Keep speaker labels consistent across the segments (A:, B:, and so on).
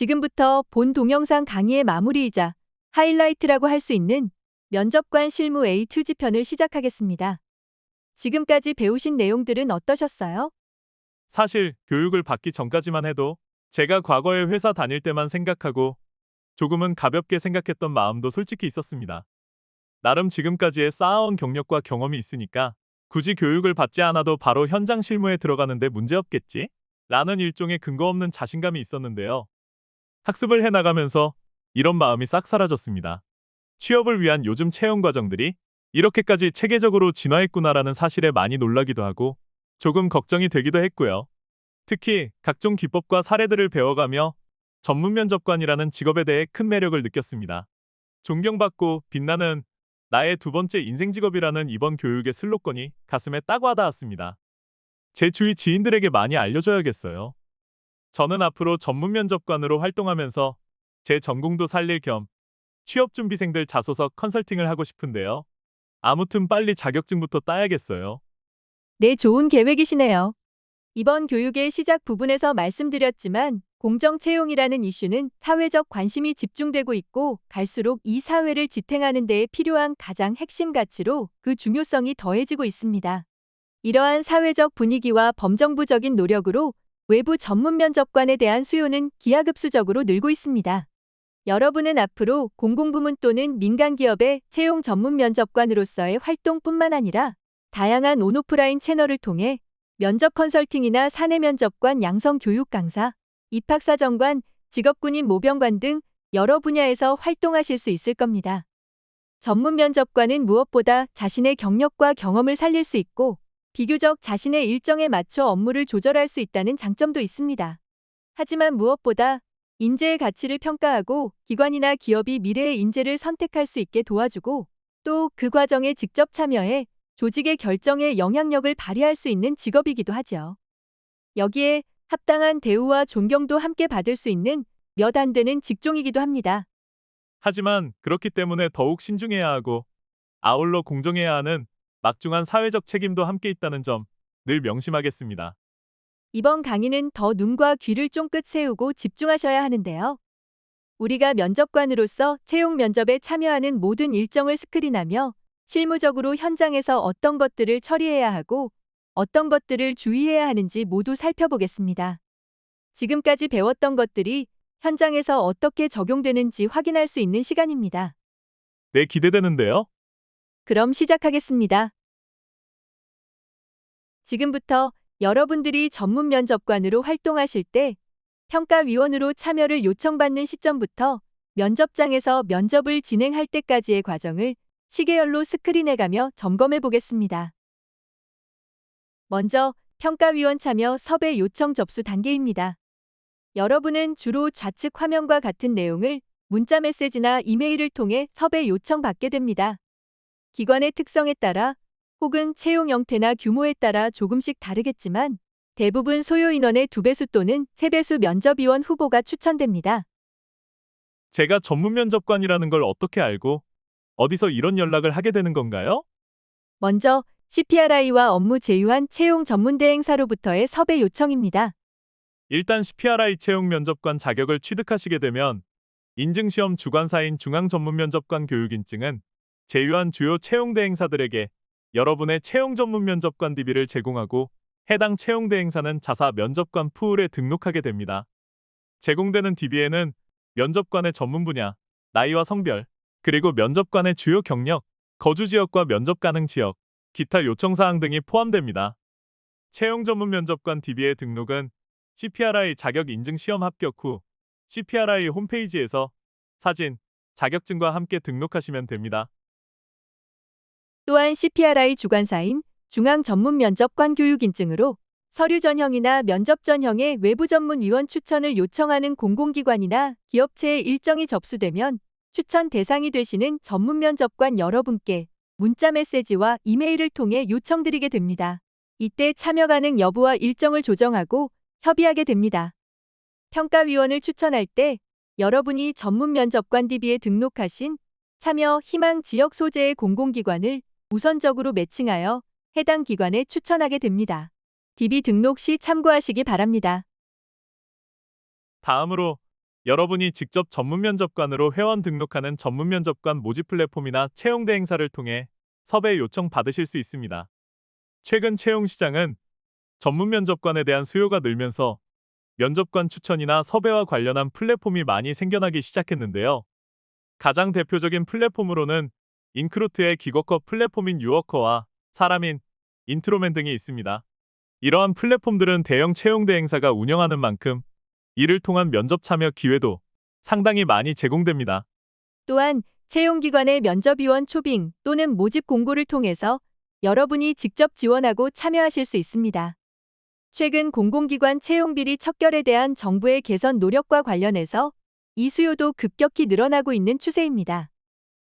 A: 지금부터 본 동영상 강의의 마무리이자 하이라이트라고 할 수 있는 면접관 실무 A2 지편을 시작하겠습니다. 지금까지 배우신 내용들은 어떠셨어요?
B: 사실 교육을 받기 전까지만 해도 제가 과거에 회사 다닐 때만 생각하고 조금은 가볍게 생각했던 마음도 솔직히 있었습니다. 나름 지금까지의 쌓아온 경력과 경험이 있으니까 굳이 교육을 받지 않아도 바로 현장 실무에 들어가는데 문제없겠지? 라는 일종의 근거 없는 자신감이 있었는데요. 학습을 해나가면서 이런 마음이 싹 사라졌습니다. 취업을 위한 요즘 채용 과정들이 이렇게까지 체계적으로 진화했구나라는 사실에 많이 놀라기도 하고 조금 걱정이 되기도 했고요. 특히 각종 기법과 사례들을 배워가며 전문 면접관이라는 직업에 대해 큰 매력을 느꼈습니다. 존경받고 빛나는 나의 두 번째 인생 직업이라는 이번 교육의 슬로건이 가슴에 딱 와닿았습니다. 제 주위 지인들에게 많이 알려줘야겠어요. 저는 앞으로 전문 면접관으로 활동하면서 제 전공도 살릴 겸 취업준비생들 자소서 컨설팅을 하고 싶은데요. 아무튼 빨리 자격증부터 따야겠어요.
A: 네, 좋은 계획이시네요. 이번 교육의 시작 부분에서 말씀드렸지만 공정 채용이라는 이슈는 사회적 관심이 집중되고 있고 갈수록 이 사회를 지탱하는 데에 필요한 가장 핵심 가치로 그 중요성이 더해지고 있습니다. 이러한 사회적 분위기와 범정부적인 노력으로 외부 전문 면접관에 대한 수요는 기하급수적으로 늘고 있습니다. 여러분은 앞으로 공공부문 또는 민간기업의 채용 전문 면접관으로서의 활동뿐만 아니라 다양한 온오프라인 채널을 통해 면접 컨설팅이나 사내 면접관 양성 교육 강사, 입학사정관, 직업군인 모병관 등 여러 분야에서 활동하실 수 있을 겁니다. 전문 면접관은 무엇보다 자신의 경력과 경험을 살릴 수 있고 비교적 자신의 일정에 맞춰 업무를 조절할 수 있다는 장점도 있습니다. 하지만 무엇보다 인재의 가치를 평가하고 기관이나 기업이 미래의 인재를 선택할 수 있게 도와주고 또 그 과정에 직접 참여해 조직의 결정에 영향력을 발휘할 수 있는 직업이기도 하죠. 여기에 합당한 대우와 존경도 함께 받을 수 있는 몇 안 되는 직종이기도 합니다.
B: 하지만 그렇기 때문에 더욱 신중해야 하고 아울러 공정해야 하는 막중한 사회적 책임도 함께 있다는 점 늘 명심하겠습니다.
A: 이번 강의는 더 눈과 귀를 쫑긋 세우고 집중하셔야 하는데요. 우리가 면접관으로서 채용 면접에 참여하는 모든 일정을 스크린하며 실무적으로 현장에서 어떤 것들을 처리해야 하고 어떤 것들을 주의해야 하는지 모두 살펴보겠습니다. 지금까지 배웠던 것들이 현장에서 어떻게 적용되는지 확인할 수 있는 시간입니다.
B: 네, 기대되는데요.
A: 그럼 시작하겠습니다. 지금부터 여러분들이 전문 면접관으로 활동하실 때 평가위원으로 참여를 요청받는 시점부터 면접장에서 면접을 진행할 때까지의 과정을 시계열로 스크린해가며 점검해 보겠습니다. 먼저 평가위원 참여 섭외 요청 접수 단계입니다. 여러분은 주로 좌측 화면과 같은 내용을 문자 메시지나 이메일을 통해 섭외 요청받게 됩니다. 기관의 특성에 따라 혹은 채용 형태나 규모에 따라 조금씩 다르겠지만 대부분 소요 인원의 2배수 또는 3배수 면접위원 후보가 추천됩니다.
B: 제가 전문 면접관이라는 걸 어떻게 알고 어디서 이런 연락을 하게 되는 건가요?
A: 먼저 CPRI와 업무 제휴한 채용 전문대행사로부터의 섭외 요청입니다.
B: 일단 CPRI 채용 면접관 자격을 취득하시게 되면 인증시험 주관사인 중앙전문면접관 교육인증은 제휴한 주요 채용 대행사들에게 여러분의 채용 전문 면접관 DB를 제공하고 해당 채용 대행사는 자사 면접관 푸울에 등록하게 됩니다. 제공되는 DB에는 면접관의 전문 분야, 나이와 성별, 그리고 면접관의 주요 경력, 거주 지역과 면접 가능 지역, 기타 요청 사항 등이 포함됩니다. 채용 전문 면접관 DB의 등록은 CPRI 자격 인증 시험 합격 후 CPRI 홈페이지에서 사진, 자격증과 함께 등록하시면 됩니다.
A: 또한 CPRI 주관사인 중앙전문면접관 교육인증으로 서류 전형이나 면접 전형의 외부 전문위원 추천을 요청하는 공공기관이나 기업체에 일정이 접수되면 추천 대상이 되시는 전문면접관 여러분께 문자 메시지와 이메일을 통해 요청드리게 됩니다. 이때 참여 가능 여부와 일정을 조정하고 협의하게 됩니다. 평가위원을 추천할 때 여러분이 전문면접관 DB에 등록하신 참여 희망 지역 소재의 공공기관을 우선적으로 매칭하여 해당 기관에 추천하게 됩니다. DB 등록 시 참고하시기 바랍니다.
B: 다음으로 여러분이 직접 전문면접관으로 회원 등록하는 전문면접관 모집 플랫폼이나 채용대 행사를 통해 섭외 요청 받으실 수 있습니다. 최근 채용 시장은 전문면접관에 대한 수요가 늘면서 면접관 추천이나 섭외와 관련한 플랫폼이 많이 생겨나기 시작했는데요. 가장 대표적인 플랫폼으로는 인크루트의 기거커 플랫폼인 유워커와 사람인 인트로맨 등이 있습니다. 이러한 플랫폼들은 대형 채용대 행사가 운영하는 만큼 이를 통한 면접 참여 기회도 상당히 많이 제공됩니다.
A: 또한 채용기관의 면접위원 초빙 또는 모집 공고를 통해서 여러분이 직접 지원하고 참여하실 수 있습니다. 최근 공공기관 채용비리 척결에 대한 정부의 개선 노력과 관련해서 이 수요도 급격히 늘어나고 있는 추세입니다.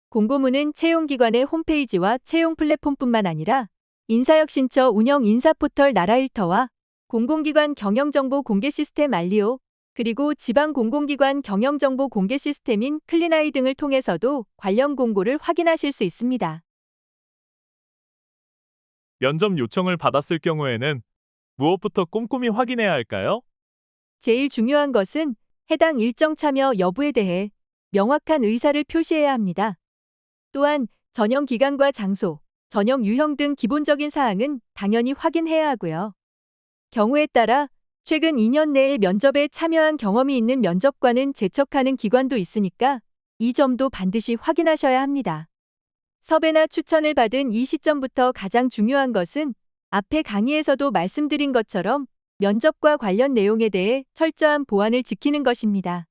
A: 공고문은 채용기관의 홈페이지와 채용 플랫폼뿐만 아니라 인사혁신처 운영 인사포털 나라일터와 공공기관 경영정보 공개 시스템 알리오, 그리고 지방 공공기관 경영정보 공개 시스템인 클린아이 등을 통해서도 관련 공고를 확인하실 수 있습니다.
B: 면접 요청을 받았을 경우에는 무엇부터 꼼꼼히 확인해야 할까요?
A: 제일 중요한 것은 해당 일정 참여 여부에 대해 명확한 의사를 표시해야 합니다. 또한 전형 기간과 장소, 전형 유형 등 기본적인 사항은 당연히 확인해야 하고요. 경우에 따라 최근 2년 내에 면접에 참여한 경험이 있는 면접관은 제척하는 기관도 있으니까 이 점도 반드시 확인하셔야 합니다. 섭외나 추천을 받은 이 시점부터 가장 중요한 것은 앞에 강의에서도 말씀드린 것처럼 면접과 관련 내용에 대해 철저한 보안을 지키는 것입니다.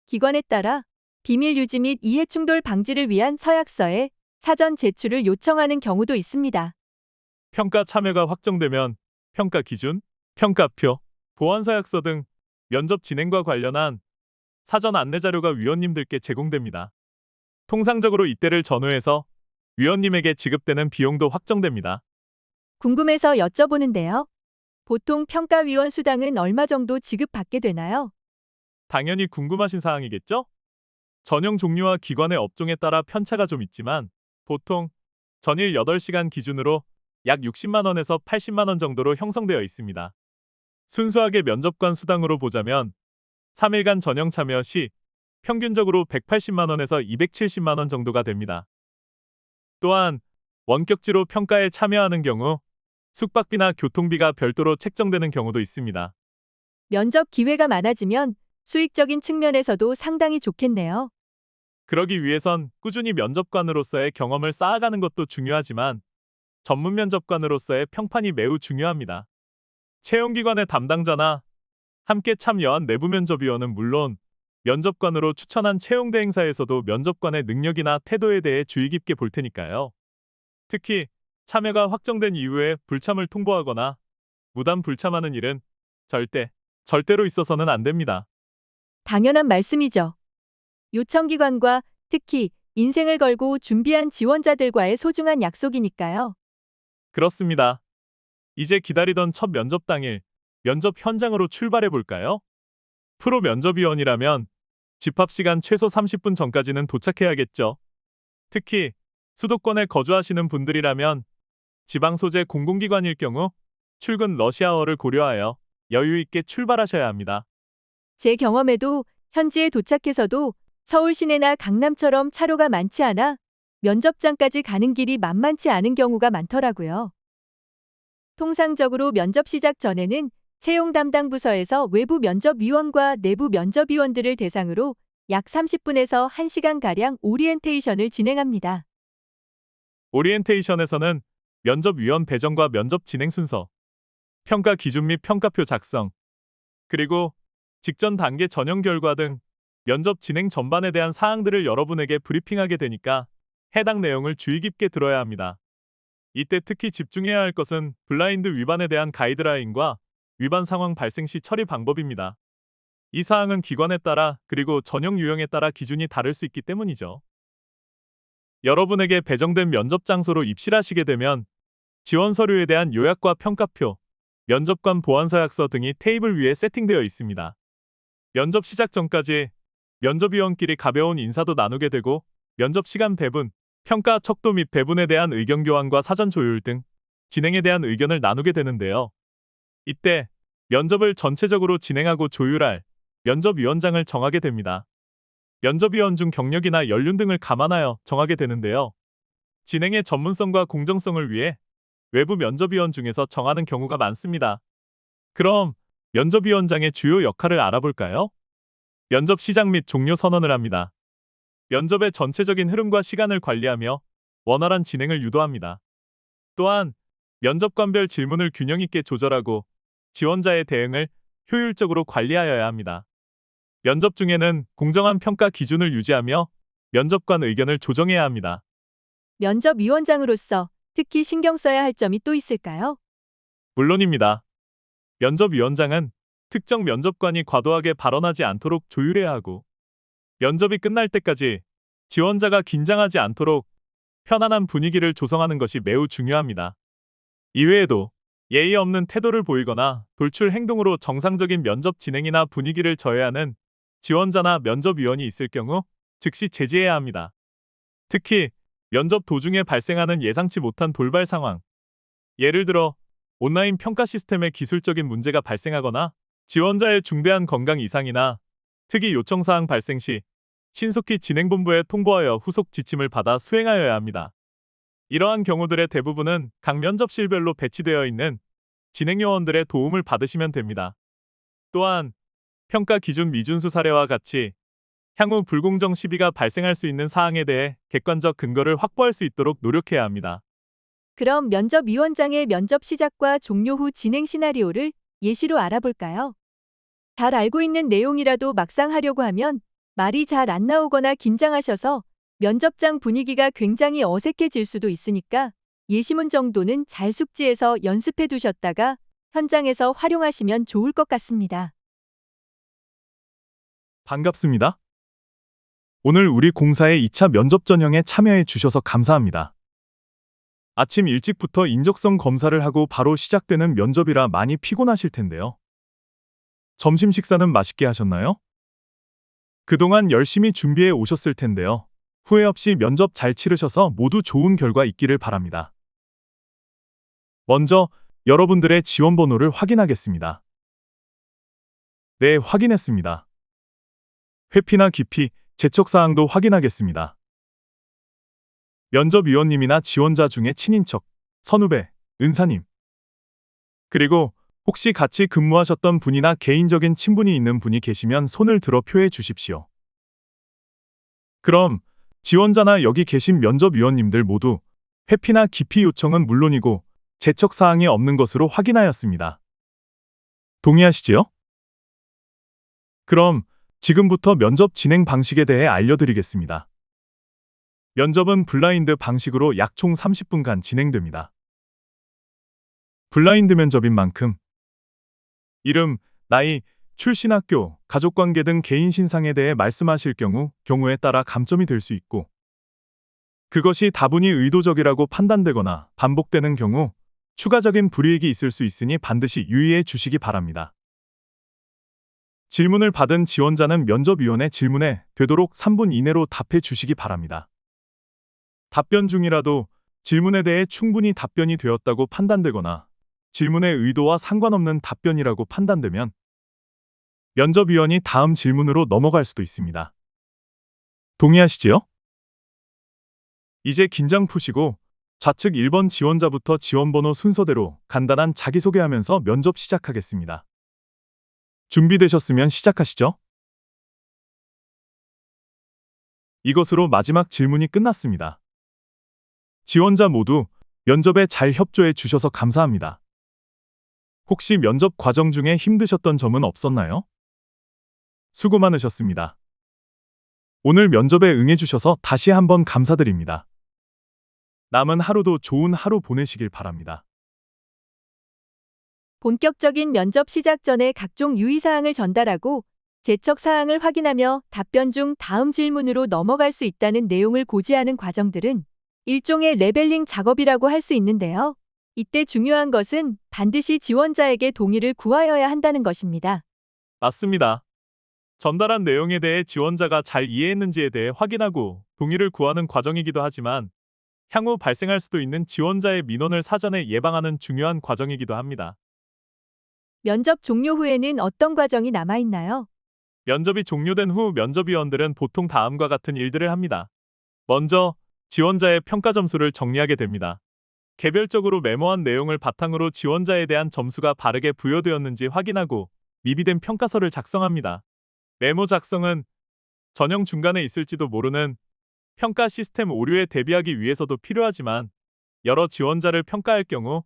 A: 기관에 따라 비밀 유지 및 이해 충돌 방지를 위한 서약서에 사전 제출을 요청하는 경우도 있습니다.
B: 평가 참여가 확정되면 평가 기준, 평가표, 보완서약서 등 면접 진행과 관련한 사전 안내 자료가 위원님들께 제공됩니다. 통상적으로 이때를 전후해서 위원님에게 지급되는 비용도 확정됩니다.
A: 궁금해서 여쭤보는데요. 보통 평가위원 수당은 얼마 정도 지급받게 되나요?
B: 당연히 궁금하신 사항이겠죠? 전형 종류와 기관의 업종에 따라 편차가 좀 있지만 보통 전일 8시간 기준으로 약 60만 원에서 80만 원 정도로 형성되어 있습니다. 순수하게 면접관 수당으로 보자면 3일간 전형 참여 시 평균적으로 180만 원에서 270만 원 정도가 됩니다. 또한 원격지로 평가에 참여하는 경우 숙박비나 교통비가 별도로 책정되는 경우도 있습니다.
A: 면접 기회가 많아지면 수익적인 측면에서도 상당히 좋겠네요.
B: 그러기 위해선 꾸준히 면접관으로서의 경험을 쌓아가는 것도 중요하지만 전문 면접관으로서의 평판이 매우 중요합니다. 채용기관의 담당자나 함께 참여한 내부 면접위원은 물론 면접관으로 추천한 채용대 행사에서도 면접관의 능력이나 태도에 대해 주의 깊게 볼 테니까요. 특히 참여가 확정된 이후에 불참을 통보하거나 무단 불참하는 일은 절대로 있어서는 안 됩니다.
A: 당연한 말씀이죠. 요청기관과 특히 인생을 걸고 준비한 지원자들과의 소중한 약속이니까요.
B: 그렇습니다. 이제 기다리던 첫 면접 당일, 면접 현장으로 출발해 볼까요? 프로 면접위원이라면 집합 시간 최소 30분 전까지는 도착해야겠죠. 특히 수도권에 거주하시는 분들이라면 지방 소재 공공기관일 경우 출근 러시아워를 고려하여 여유 있게 출발하셔야 합니다.
A: 제 경험에도 현지에 도착해서도 서울 시내나 강남처럼 차로가 많지 않아 면접장까지 가는 길이 만만치 않은 경우가 많더라고요. 통상적으로 면접 시작 전에는 채용 담당 부서에서 외부 면접위원과 내부 면접위원들을 대상으로 약 30분에서 1시간가량 오리엔테이션을 진행합니다.
B: 오리엔테이션에서는 면접위원 배정과 면접 진행 순서, 평가 기준 및 평가표 작성, 그리고 직전 단계 전형 결과 등 면접 진행 전반에 대한 사항들을 여러분에게 브리핑하게 되니까 해당 내용을 주의 깊게 들어야 합니다. 이때 특히 집중해야 할 것은 블라인드 위반에 대한 가이드라인과 위반 상황 발생 시 처리 방법입니다. 이 사항은 기관에 따라 그리고 전형 유형에 따라 기준이 다를 수 있기 때문이죠. 여러분에게 배정된 면접 장소로 입실하시게 되면 지원 서류에 대한 요약과 평가표, 면접관 보완서약서 등이 테이블 위에 세팅되어 있습니다. 면접 시작 전까지 면접위원끼리 가벼운 인사도 나누게 되고 면접 시간 배분, 평가 척도 및 배분에 대한 의견 교환과 사전 조율 등 진행에 대한 의견을 나누게 되는데요. 이때 면접을 전체적으로 진행하고 조율할 면접위원장을 정하게 됩니다. 면접위원 중 경력이나 연륜 등을 감안하여 정하게 되는데요. 진행의 전문성과 공정성을 위해 외부 면접위원 중에서 정하는 경우가 많습니다. 그럼 면접위원장의 주요 역할을 알아볼까요? 면접 시작 및 종료 선언을 합니다. 면접의 전체적인 흐름과 시간을 관리하며 원활한 진행을 유도합니다. 또한 면접관별 질문을 균형 있게 조절하고 지원자의 대응을 효율적으로 관리하여야 합니다. 면접 중에는 공정한 평가 기준을 유지하며 면접관 의견을 조정해야 합니다.
A: 면접위원장으로서 특히 신경 써야 할 점이 또 있을까요?
B: 물론입니다. 면접위원장은 특정 면접관이 과도하게 발언하지 않도록 조율해야 하고 면접이 끝날 때까지 지원자가 긴장하지 않도록 편안한 분위기를 조성하는 것이 매우 중요합니다. 이외에도 예의 없는 태도를 보이거나 돌출 행동으로 정상적인 면접 진행이나 분위기를 저해하는 지원자나 면접위원이 있을 경우 즉시 제지해야 합니다. 특히 면접 도중에 발생하는 예상치 못한 돌발 상황, 예를 들어 온라인 평가 시스템에 기술적인 문제가 발생하거나 지원자의 중대한 건강 이상이나 특이 요청 사항 발생 시 신속히 진행본부에 통보하여 후속 지침을 받아 수행하여야 합니다. 이러한 경우들의 대부분은 각 면접실별로 배치되어 있는 진행요원들의 도움을 받으시면 됩니다. 또한 평가 기준 미준수 사례와 같이 향후 불공정 시비가 발생할 수 있는 사항에 대해 객관적 근거를 확보할 수 있도록 노력해야 합니다.
A: 그럼 면접위원장의 면접 시작과 종료 후 진행 시나리오를 예시로 알아볼까요? 잘 알고 있는 내용이라도 막상 하려고 하면 말이 잘 안 나오거나 긴장하셔서 면접장 분위기가 굉장히 어색해질 수도 있으니까 예시문 정도는 잘 숙지해서 연습해 두셨다가 현장에서 활용하시면 좋을 것 같습니다.
B: 반갑습니다. 오늘 우리 공사의 2차 면접 전형에 참여해 주셔서 감사합니다. 아침 일찍부터 인적성 검사를 하고 바로 시작되는 면접이라 많이 피곤하실 텐데요. 점심 식사는 맛있게 하셨나요? 그동안 열심히 준비해 오셨을 텐데요. 후회 없이 면접 잘 치르셔서 모두 좋은 결과 있기를 바랍니다. 먼저 여러분들의 지원 번호를 확인하겠습니다. 네, 확인했습니다. 회피나 기피, 재척사항도 확인하겠습니다. 면접위원님이나 지원자 중에 친인척, 선후배, 은사님, 그리고 혹시 같이 근무하셨던 분이나 개인적인 친분이 있는 분이 계시면 손을 들어 표해 주십시오. 그럼 지원자나 여기 계신 면접위원님들 모두 회피나 기피 요청은 물론이고 재척사항이 없는 것으로 확인하였습니다. 동의하시지요? 그럼 지금부터 면접 진행 방식에 대해 알려드리겠습니다. 면접은 블라인드 방식으로 약 총 30분간 진행됩니다. 블라인드 면접인 만큼 이름, 나이, 출신 학교, 가족관계 등 개인 신상에 대해 말씀하실 경우에 따라 감점이 될 수 있고 그것이 다분히 의도적이라고 판단되거나 반복되는 경우 추가적인 불이익이 있을 수 있으니 반드시 유의해 주시기 바랍니다. 질문을 받은 지원자는 면접위원의 질문에 되도록 3분 이내로 답해 주시기 바랍니다. 답변 중이라도 질문에 대해 충분히 답변이 되었다고 판단되거나 질문의 의도와 상관없는 답변이라고 판단되면 면접위원이 다음 질문으로 넘어갈 수도 있습니다. 동의하시지요? 이제 긴장 푸시고 좌측 1번 지원자부터 지원번호 순서대로 간단한 자기소개하면서 면접 시작하겠습니다. 준비되셨으면 시작하시죠. 이것으로 마지막 질문이 끝났습니다. 지원자 모두 면접에 잘 협조해 주셔서 감사합니다. 혹시 면접 과정 중에 힘드셨던 점은 없었나요? 수고 많으셨습니다. 오늘 면접에 응해주셔서 다시 한번 감사드립니다. 남은 하루도 좋은 하루 보내시길 바랍니다.
A: 본격적인 면접 시작 전에 각종 유의사항을 전달하고 재척사항을 확인하며 답변 중 다음 질문으로 넘어갈 수 있다는 내용을 고지하는 과정들은 일종의 레벨링 작업이라고 할 수 있는데요. 이때 중요한 것은 반드시 지원자에게 동의를 구하여야 한다는 것입니다.
B: 맞습니다. 전달한 내용에 대해 지원자가 잘 이해했는지에 대해 확인하고 동의를 구하는 과정이기도 하지만 향후 발생할 수도 있는 지원자의 민원을 사전에 예방하는 중요한 과정이기도 합니다.
A: 면접 종료 후에는 어떤 과정이 남아있나요?
B: 면접이 종료된 후 면접위원들은 보통 다음과 같은 일들을 합니다. 먼저 지원자의 평가 점수를 정리하게 됩니다. 개별적으로 메모한 내용을 바탕으로 지원자에 대한 점수가 바르게 부여되었는지 확인하고 미비된 평가서를 작성합니다. 메모 작성은 전형 중간에 있을지도 모르는 평가 시스템 오류에 대비하기 위해서도 필요하지만 여러 지원자를 평가할 경우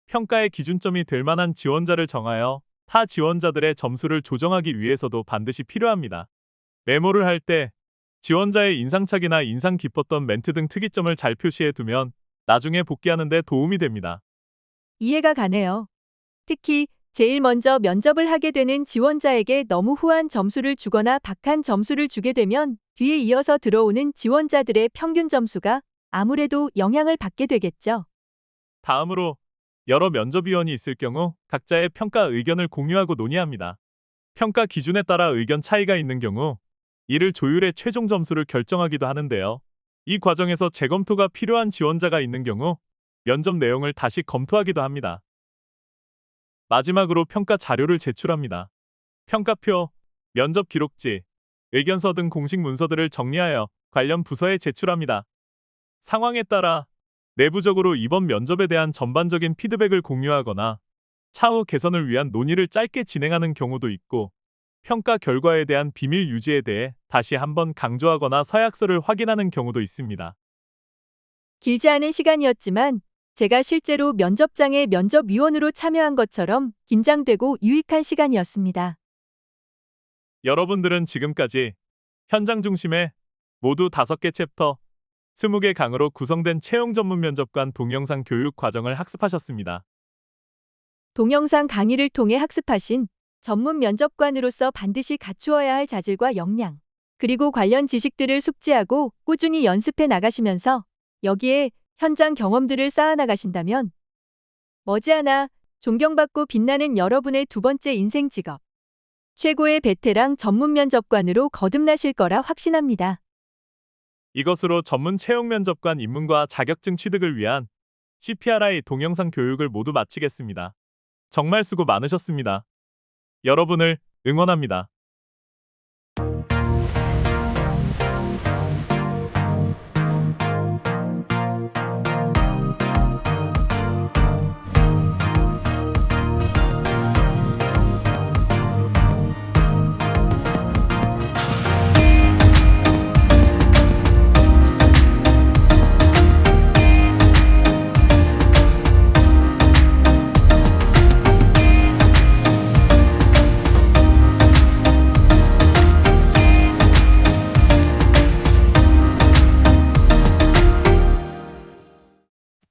B: 평가의 기준점이 될 만한 지원자를 정하여 타 지원자들의 점수를 조정하기 위해서도 반드시 필요합니다. 메모를 할 때 지원자의 인상착이나 인상 깊었던 멘트 등 특이점을 잘 표시해 두면 나중에 복귀하는 데 도움이 됩니다.
A: 이해가 가네요. 특히 제일 먼저 면접을 하게 되는 지원자에게 너무 후한 점수를 주거나 박한 점수를 주게 되면 뒤에 이어서 들어오는 지원자들의 평균 점수가 아무래도 영향을 받게 되겠죠.
B: 다음으로 여러 면접위원이 있을 경우 각자의 평가 의견을 공유하고 논의합니다. 평가 기준에 따라 의견 차이가 있는 경우 이를 조율해 최종 점수를 결정하기도 하는데요. 이 과정에서 재검토가 필요한 지원자가 있는 경우 면접 내용을 다시 검토하기도 합니다. 마지막으로 평가 자료를 제출합니다. 평가표, 면접 기록지, 의견서 등 공식 문서들을 정리하여 관련 부서에 제출합니다. 상황에 따라 내부적으로 이번 면접에 대한 전반적인 피드백을 공유하거나 차후 개선을 위한 논의를 짧게 진행하는 경우도 있고 평가 결과에 대한 비밀 유지에 대해 다시 한번 강조하거나 서약서를 확인하는 경우도 있습니다.
A: 길지 않은 시간이었지만 제가 실제로 면접장에 면접위원으로 참여한 것처럼 긴장되고 유익한 시간이었습니다.
B: 여러분들은 지금까지 현장 중심의 모두 5개 챕터, 20개 강으로 구성된 채용 전문 면접관 동영상 교육 과정을 학습하셨습니다.
A: 동영상 강의를 통해 학습하신 전문 면접관으로서 반드시 갖추어야 할 자질과 역량, 그리고 관련 지식들을 숙지하고 꾸준히 연습해 나가시면서 여기에 현장 경험들을 쌓아 나가신다면 머지않아 존경받고 빛나는 여러분의 두 번째 인생 직업, 최고의 베테랑 전문 면접관으로 거듭나실 거라 확신합니다.
B: 이것으로 전문 채용 면접관 입문과 자격증 취득을 위한 CPRI 동영상 교육을 모두 마치겠습니다. 정말 수고 많으셨습니다. 여러분을 응원합니다.